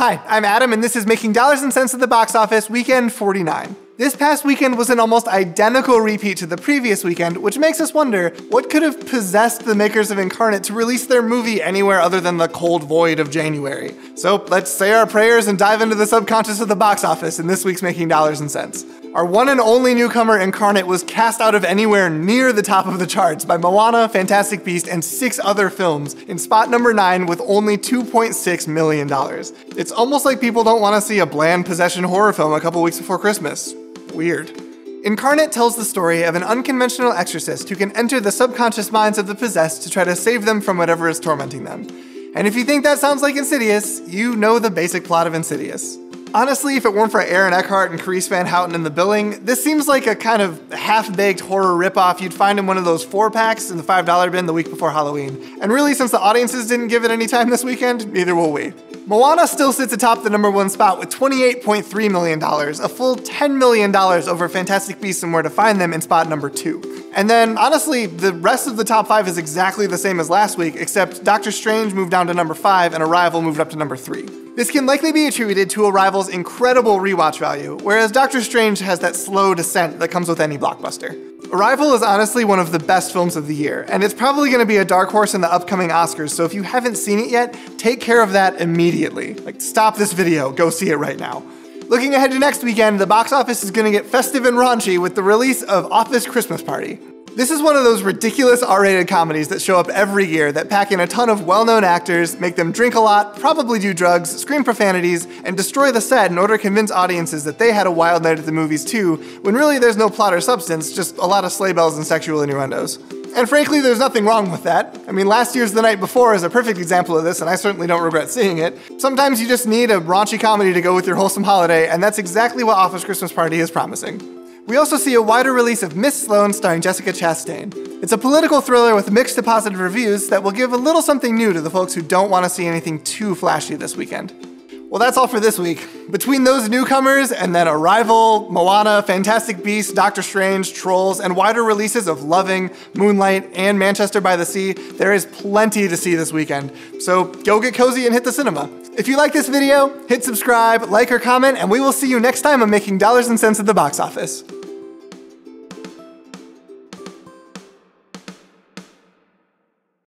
Hi, I'm Adam, and this is Making Dollars and Cents at the Box Office, weekend 49. This past weekend was an almost identical repeat to the previous weekend, which makes us wonder, what could have possessed the makers of Incarnate to release their movie anywhere other than the cold void of January? So let's say our prayers and dive into the subconscious of the box office in this week's Making Dollars and Cents. Our one and only newcomer, Incarnate, was cast out of anywhere near the top of the charts by Moana, Fantastic Beasts, and 6 other films in spot number 9 with only $2.6 million. It's almost like people don't want to see a bland possession horror film a couple weeks before Christmas. Weird. Incarnate tells the story of an unconventional exorcist who can enter the subconscious minds of the possessed to try to save them from whatever is tormenting them. And if you think that sounds like Insidious, you know the basic plot of Insidious. Honestly, if it weren't for Aaron Eckhart and Carice Van Houten in the billing, this seems like a kind of half-baked horror ripoff you'd find in one of those 4-packs in the $5 bin the week before Halloween. And really, since the audiences didn't give it any time this weekend, neither will we. Moana still sits atop the #1 spot with $28.3 million, a full $10 million over Fantastic Beasts and Where to Find Them in spot number 2. And then, honestly, the rest of the top 5 is exactly the same as last week, except Doctor Strange moved down to number 5 and Arrival moved up to number 3. This can likely be attributed to Arrival's incredible rewatch value, whereas Doctor Strange has that slow descent that comes with any blockbuster. Arrival is honestly one of the best films of the year, and it's probably going to be a dark horse in the upcoming Oscars, so if you haven't seen it yet, take care of that immediately. Like, stop this video, go see it right now. Looking ahead to next weekend, the box office is going to get festive and raunchy with the release of Office Christmas Party. This is one of those ridiculous R-rated comedies that show up every year that pack in a ton of well-known actors, make them drink a lot, probably do drugs, scream profanities, and destroy the set in order to convince audiences that they had a wild night at the movies too, when really there's no plot or substance, just a lot of sleigh bells and sexual innuendos. And frankly, there's nothing wrong with that. I mean, last year's The Night Before is a perfect example of this, and I certainly don't regret seeing it. Sometimes you just need a raunchy comedy to go with your wholesome holiday, and that's exactly what Office Christmas Party is promising. We also see a wider release of Miss Sloane starring Jessica Chastain. It's a political thriller with mixed to positive reviews that will give a little something new to the folks who don't want to see anything too flashy this weekend. Well, that's all for this week. Between those newcomers and then Arrival, Moana, Fantastic Beasts, Doctor Strange, Trolls, and wider releases of Loving, Moonlight, and Manchester by the Sea, there is plenty to see this weekend. So go get cozy and hit the cinema. If you like this video, hit subscribe, like, or comment, and we will see you next time on Making Dollars and Cents at the Box Office.